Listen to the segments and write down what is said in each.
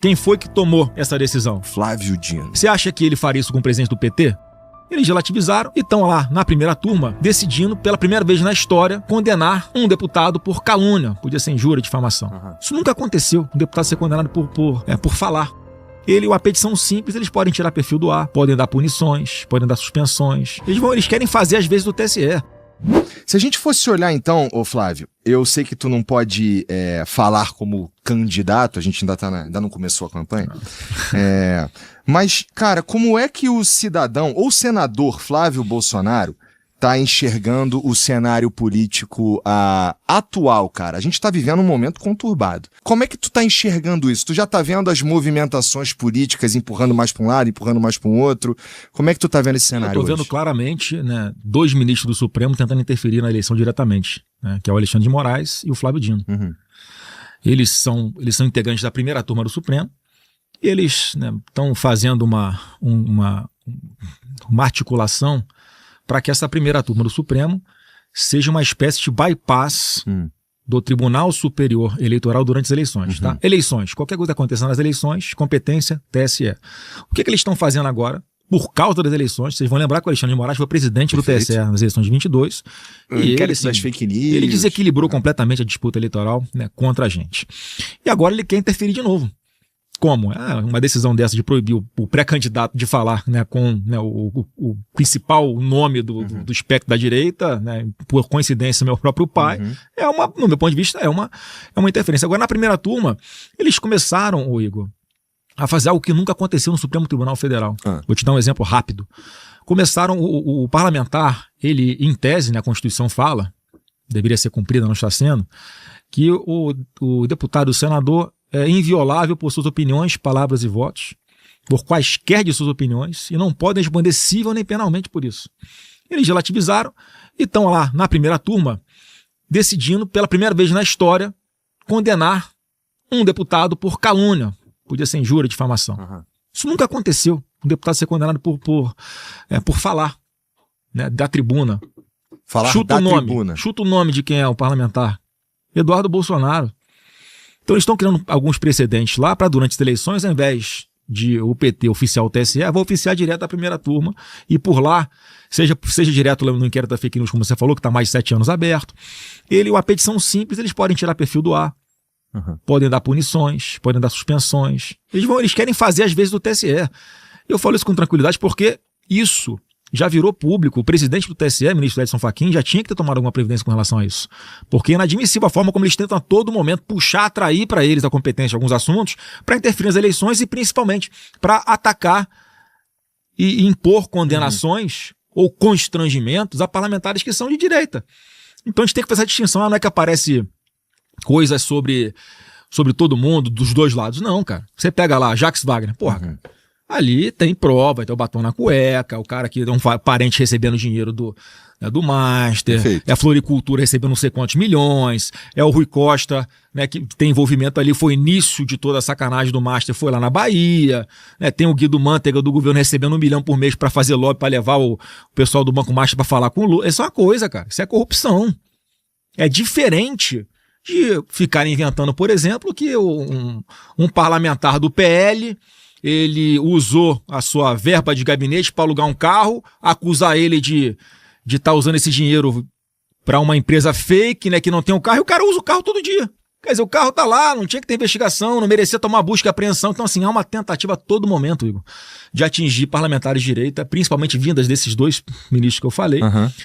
Quem foi que tomou essa decisão? Flávio Dino. Você acha que ele faria isso com o presidente do PT? Eles relativizaram e estão lá na primeira turma decidindo pela primeira vez na história condenar um deputado por calúnia, podia ser injúria, difamação. Isso nunca aconteceu, um deputado ser condenado por falar. Uma petição simples, eles podem tirar perfil do ar, podem dar punições, podem dar suspensões. Eles querem fazer às vezes do TSE. Se a gente fosse olhar então, ô Flávio, eu sei que tu não pode falar como candidato, a gente ainda não começou a campanha, mas, cara, como é que o cidadão ou senador Flávio Bolsonaro tá enxergando o cenário político atual, cara? A gente tá vivendo um momento conturbado. Como é que tu tá enxergando isso? Tu já tá vendo as movimentações políticas empurrando mais para um lado, empurrando mais para um outro? Como é que tu tá vendo esse cenário hoje? Eu tô vendo claramente, né, 2 ministros do Supremo tentando interferir na eleição diretamente, né, que é o Alexandre de Moraes e o Flávio Dino. Eles são integrantes da primeira turma do Supremo e eles estão fazendo uma articulação para que essa primeira turma do Supremo seja uma espécie de bypass do Tribunal Superior Eleitoral durante as eleições. Tá? Eleições, qualquer coisa acontecendo nas eleições, competência, TSE. O que eles estão fazendo agora? Por causa das eleições, vocês vão lembrar que o Alexandre de Moraes foi presidente do TSE nas eleições de 22. E ele desequilibrou completamente a disputa eleitoral, né, contra a gente. E agora ele quer interferir de novo. Como? Uma decisão dessa de proibir o pré-candidato de falar, né, com, né, o principal nome do espectro da direita, né, por coincidência, meu próprio pai, no meu ponto de vista, é uma interferência. Agora, na primeira turma, eles começaram, Igor, a fazer algo que nunca aconteceu no Supremo Tribunal Federal. Vou te dar um exemplo rápido. Começaram, o parlamentar, ele, em tese, né, a Constituição fala, deveria ser cumprida, não está sendo, que o deputado, o senador, é inviolável por suas opiniões, palavras e votos, por quaisquer de suas opiniões, e não podem responder civil nem penalmente por isso. Eles relativizaram e estão lá na primeira turma decidindo pela primeira vez na história condenar um deputado por calúnia, podia ser injúria, difamação. Isso nunca aconteceu, um deputado ser condenado por falar, né, da tribuna. Chuta o nome de quem é o parlamentar. Eduardo Bolsonaro. Então eles estão criando alguns precedentes lá para durante as eleições, ao invés de o PT oficiar o TSE, vai oficiar direto a primeira turma e por lá, seja direto no inquérito da fake news, como você falou, que está mais de 7 anos aberto, uma petição simples, eles podem tirar perfil do ar, podem dar punições, podem dar suspensões. Eles querem fazer às vezes do TSE. Eu falo isso com tranquilidade porque isso já virou público. O presidente do TSE, ministro Edson Fachin, já tinha que ter tomado alguma providência com relação a isso. Porque é inadmissível a forma como eles tentam a todo momento puxar, atrair para eles a competência de alguns assuntos para interferir nas eleições e principalmente para atacar e impor condenações ou constrangimentos a parlamentares que são de direita. Então a gente tem que fazer a distinção. Não é que aparece coisas sobre todo mundo, dos dois lados. Não, cara. Você pega lá, Jacques Wagner, porra, ali tem prova, tem o batom na cueca, o cara que é um parente recebendo dinheiro do Master, é a Floricultura recebendo não sei quantos milhões, é o Rui Costa, né, que tem envolvimento ali, foi o início de toda a sacanagem do Master, foi lá na Bahia, né, tem o Guido Mantega do governo recebendo 1 milhão por mês para fazer lobby, para levar o pessoal do Banco Master para falar com o Lula. Isso é uma coisa, cara, isso é corrupção. É diferente de ficarem inventando, por exemplo, que um parlamentar do PL... ele usou a sua verba de gabinete para alugar um carro, acusar ele de estar usando esse dinheiro para uma empresa fake, né, que não tem um carro, e o cara usa o carro todo dia. Quer dizer, o carro tá lá, não tinha que ter investigação, não merecia tomar busca e apreensão. Então, assim, há uma tentativa a todo momento, Igor, de atingir parlamentares de direita, principalmente vindas desses 2 ministros que eu falei,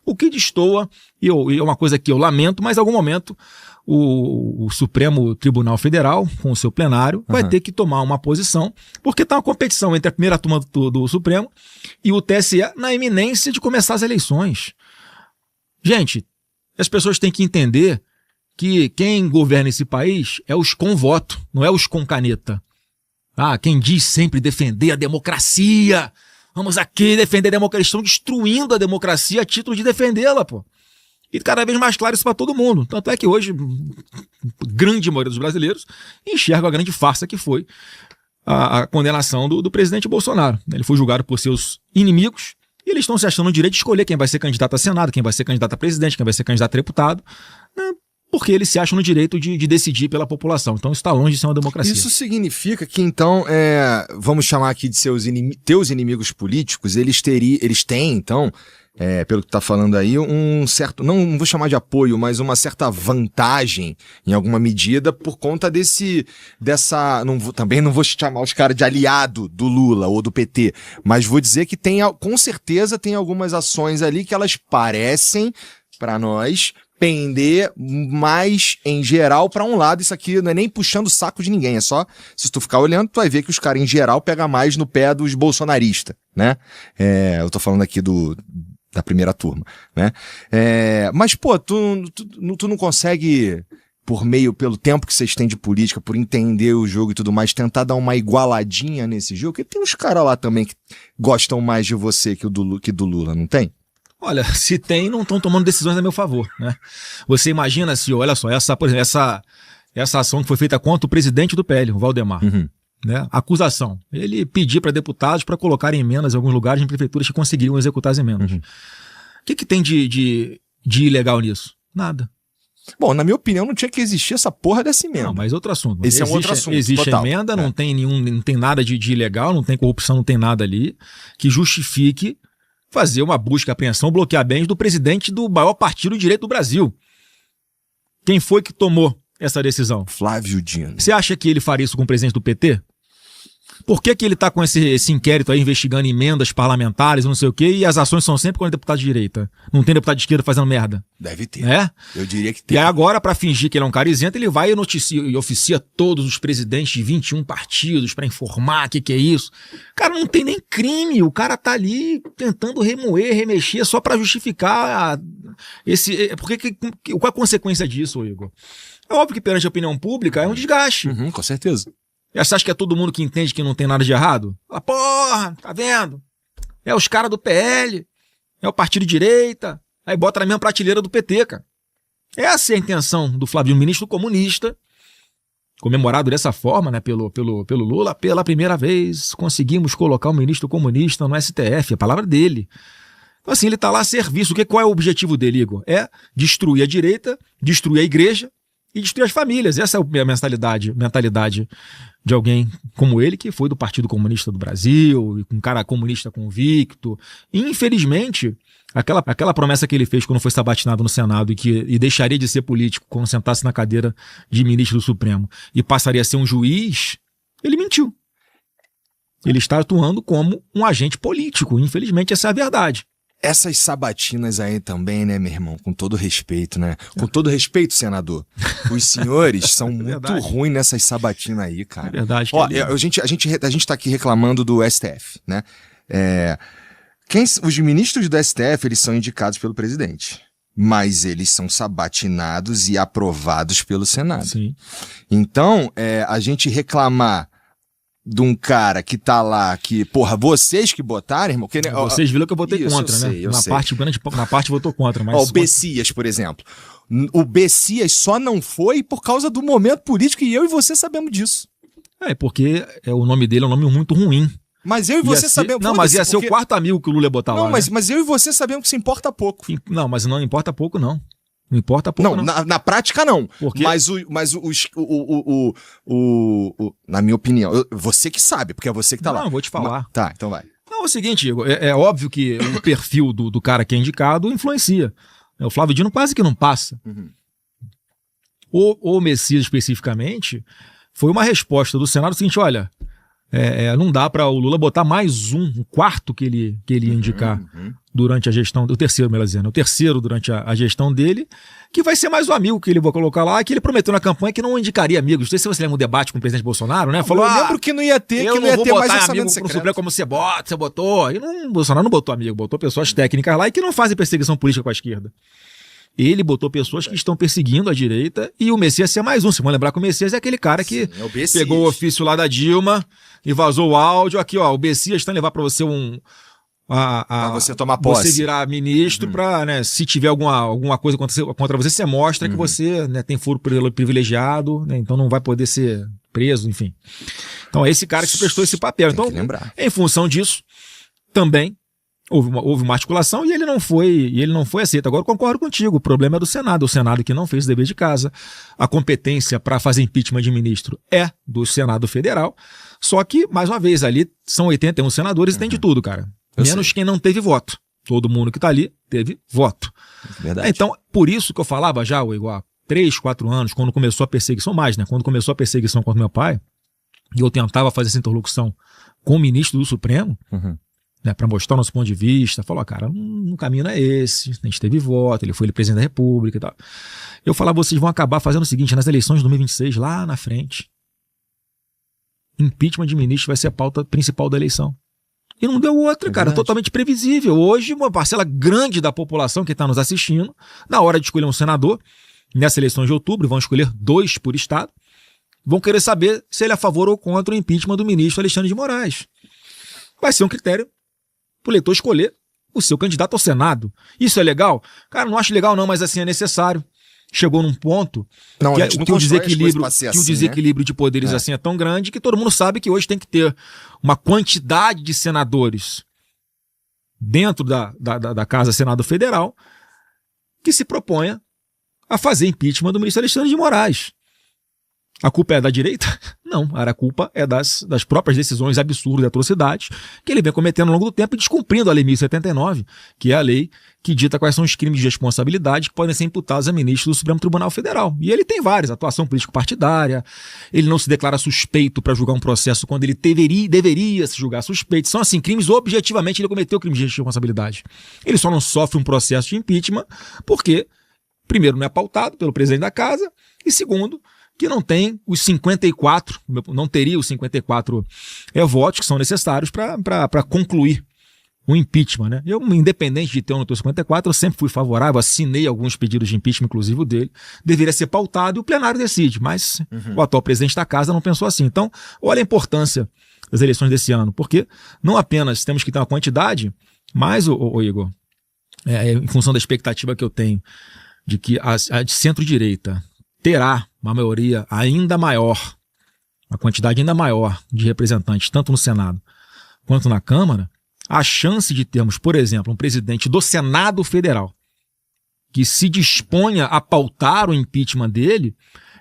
o que destoa, e é uma coisa que eu lamento, mas em algum momento o Supremo Tribunal Federal, com o seu plenário, vai ter que tomar uma posição, porque está uma competição entre a primeira turma do Supremo e o TSE na iminência de começar as eleições. Gente, as pessoas têm que entender que quem governa esse país é os com voto, não é os com caneta. Quem diz sempre defender a democracia, vamos aqui defender a democracia, estão destruindo a democracia a título de defendê-la, pô. E cada vez mais claro isso para todo mundo. Tanto é que hoje, grande maioria dos brasileiros enxerga a grande farsa que foi a condenação do presidente Bolsonaro. Ele foi julgado por seus inimigos e eles estão se achando no direito de escolher quem vai ser candidato a Senado, quem vai ser candidato a presidente, quem vai ser candidato a deputado. porque eles se acham no direito de decidir pela população. Então isso está longe de ser uma democracia. Isso significa que, então, vamos chamar aqui de teus inimigos políticos, eles têm, então, pelo que tu tá falando aí, um certo, não vou chamar de apoio, mas uma certa vantagem, em alguma medida, por conta também não vou chamar os caras de aliado do Lula ou do PT, mas vou dizer que com certeza tem algumas ações ali que elas parecem, para nós, pender mais em geral para um lado. Isso aqui não é nem puxando o saco de ninguém, é só, se tu ficar olhando, tu vai ver que os caras em geral pegam mais no pé dos bolsonaristas, né? Eu tô falando aqui da primeira turma, né? Mas, pô, tu não consegue, pelo tempo que vocês têm de política, por entender o jogo e tudo mais, tentar dar uma igualadinha nesse jogo? Porque tem uns caras lá também que gostam mais de você que do Lula, não tem? Olha, se tem, não estão tomando decisões a meu favor, né? Você imagina se, olha só, por exemplo, essa ação que foi feita contra o presidente do PL, o Valdemar, né? Acusação. Ele pediu para deputados para colocarem emendas em alguns lugares em prefeituras que conseguiriam executar as emendas. O que tem de ilegal nisso? Nada. Bom, na minha opinião, não tinha que existir essa porra dessa emenda. Não, mas outro assunto. Esse é um outro assunto. Existe total. emenda, não tem nada de ilegal, não tem corrupção, não tem nada ali que justifique fazer uma busca, apreensão, bloquear bens do presidente do maior partido de direito do Brasil. Quem foi que tomou essa decisão? Flávio Dino. Você acha que ele faria isso com o presidente do PT? Por que ele está com esse inquérito aí investigando emendas parlamentares, não sei o quê, e as ações são sempre com deputado de direita? Não tem deputado de esquerda fazendo merda? Deve ter. Eu diria que tem. E aí agora, para fingir que ele é um cara isento, ele vai e oficia todos os presidentes de 21 partidos para informar o que é isso. Cara, não tem nem crime. O cara tá ali tentando remexer só para justificar qual a consequência disso, Igor? É óbvio que perante a opinião pública é um desgaste. Com certeza. E você acha que é todo mundo que entende que não tem nada de errado? Fala, porra, tá vendo? É os caras do PL, é o partido de direita, aí bota na mesma prateleira do PT, cara. Essa é a intenção do Flávio, ministro comunista, comemorado dessa forma, né, pelo Lula. Pela primeira vez conseguimos colocar um ministro comunista no STF, a palavra dele. Então assim, ele tá lá a serviço. Qual é o objetivo dele, Igor? É destruir a direita, destruir a igreja e destruir as famílias. Essa é a mentalidade de alguém como ele, que foi do Partido Comunista do Brasil, um cara comunista convicto. E, infelizmente, aquela promessa que ele fez quando foi sabatinado no Senado e deixaria de ser político quando sentasse na cadeira de ministro do Supremo e passaria a ser um juiz, ele mentiu. Ele está atuando como um agente político. Infelizmente, essa é a verdade. Essas sabatinas aí também, né, meu irmão? Com todo respeito, né? Com todo respeito, senador. Os senhores são muito ruins nessas sabatinas aí, cara. É verdade. Ó, a gente tá aqui reclamando do STF, né? Os ministros do STF, eles são indicados pelo presidente. Mas eles são sabatinados e aprovados pelo Senado. Sim. Então, a gente reclamar de um cara que tá lá, que, porra, vocês que botaram, irmão... Que, vocês viram que eu votei contra, né? Na parte votou contra, mas... Ó, o Bessias, por exemplo. O Bessias só não foi por causa do momento político e eu e você sabemos disso. Porque o nome dele é um nome muito ruim. Mas eu e você sabemos... Não, mas ia ser o quarto amigo que o Lula ia botar lá. Não, mas eu e você sabemos que isso importa pouco. Não, mas não importa pouco, não. Não importa pouco, não. Na prática, não. Por quê? Na minha opinião, você que sabe, porque é você que tá lá. Não, eu vou te falar. Tá, então vai. Não, é o seguinte, Igor, é óbvio que o perfil do cara que é indicado influencia. O Flávio Dino quase que não passa. O Messias, especificamente, foi uma resposta do Senado seguinte, olha... não dá para o Lula botar mais um quarto que ele ia indicar durante a gestão, o terceiro durante a gestão dele, que vai ser mais um amigo que ele vai colocar lá, que ele prometeu na campanha que não indicaria amigos. Não sei se você lembra um debate com o presidente Bolsonaro, né? Falou, eu lembro que não ia ter, eu não vou botar amigo pro Supremo como você botou. E Bolsonaro não botou amigo, botou pessoas técnicas lá e que não fazem perseguição política com a esquerda. Ele botou pessoas que estão perseguindo a direita e o Messias é mais um. Vocês vão lembrar que o Messias é aquele cara que pegou o ofício lá da Dilma e vazou o áudio. Aqui, ó, o Messias está levando para você você tomar posse. Você virar ministro para, né, se tiver alguma coisa contra você, você mostra que você, né, tem foro privilegiado, né, então não vai poder ser preso, enfim. Então é esse cara que se prestou esse papel. Então, em função disso, também houve uma articulação e ele não foi aceito. Agora eu concordo contigo, o problema é do Senado. O Senado que não fez o dever de casa. A competência para fazer impeachment de ministro é do Senado Federal. Só que, mais uma vez, ali são 81 senadores e tem de tudo, cara. Menos quem não teve voto. Todo mundo que está ali teve voto. Verdade. Então, por isso que eu falava já, Igor, há 3, 4 anos, quando começou a perseguição, quando começou a perseguição contra meu pai, e eu tentava fazer essa interlocução com o ministro do Supremo, né, para mostrar o nosso ponto de vista, falou, cara, o caminho não é esse, a gente teve voto, ele foi presidente da República e tal. Eu falava, vocês vão acabar fazendo o seguinte, nas eleições de 2026, lá na frente, impeachment de ministro vai ser a pauta principal da eleição. E não deu outra, cara, totalmente previsível. Hoje, uma parcela grande da população que está nos assistindo, na hora de escolher um senador, nessa eleição de outubro, vão escolher 2 por estado, vão querer saber se ele é a favor ou contra o impeachment do ministro Alexandre de Moraes. Vai ser um critério para o eleitor escolher o seu candidato ao Senado. Isso é legal? Cara, não acho legal não, mas assim é necessário. Chegou num ponto que o desequilíbrio de poderes assim é tão grande que todo mundo sabe que hoje tem que ter uma quantidade de senadores dentro da Casa Senado Federal que se proponha a fazer impeachment do ministro Alexandre de Moraes. A culpa é da direita? Não, a culpa é das próprias decisões absurdas e atrocidades que ele vem cometendo ao longo do tempo e descumprindo a Lei 1079, que é a lei que dita quais são os crimes de responsabilidade que podem ser imputados a ministro do Supremo Tribunal Federal. E ele tem vários, atuação político-partidária, ele não se declara suspeito para julgar um processo quando ele deveria se julgar suspeito. São assim, crimes objetivamente ele cometeu crimes de responsabilidade. Ele só não sofre um processo de impeachment porque, primeiro, não é pautado pelo presidente da casa e, segundo, que não tem os 54, não teria os 54 votos que são necessários para concluir o impeachment, né? Eu, independente de ter ou não ter 54, eu sempre fui favorável, assinei alguns pedidos de impeachment, inclusive o dele, deveria ser pautado e o plenário decide, mas o atual presidente da casa não pensou assim. Então, olha a importância das eleições desse ano, porque não apenas temos que ter uma quantidade, mas, Igor, em função da expectativa que eu tenho de que a de centro-direita terá uma maioria ainda maior, uma quantidade ainda maior de representantes, tanto no Senado quanto na Câmara, a chance de termos, por exemplo, um presidente do Senado Federal que se disponha a pautar o impeachment dele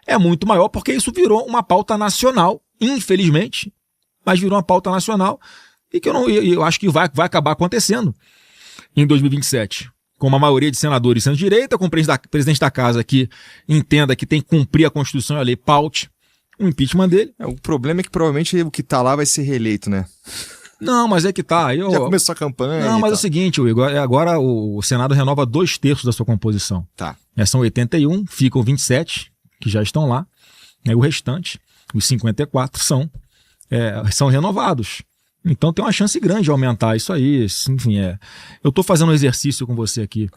é muito maior, porque isso virou uma pauta nacional, infelizmente, mas virou uma pauta nacional e que eu acho que vai acabar acontecendo em 2027. Com uma maioria de senadores centro-direita, com o presidente da casa que entenda que tem que cumprir a Constituição e a lei, paute o impeachment dele. O problema é que provavelmente o que tá lá vai ser reeleito, né? Não, mas é que tá. Já começou a campanha. Não, mas é o seguinte, Igor, agora o Senado renova 2/3 da sua composição. Tá. São 81, ficam 27, que já estão lá. O restante, os 54, são renovados. Então tem uma chance grande de aumentar isso aí. Enfim, eu estou fazendo um exercício com você aqui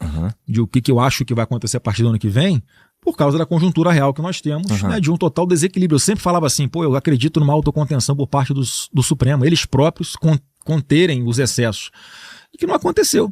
de o que eu acho que vai acontecer a partir do ano que vem, por causa da conjuntura real que nós temos, né, de um total desequilíbrio. Eu sempre falava assim, eu acredito numa autocontenção por parte do Supremo, eles próprios conterem os excessos. E que não aconteceu.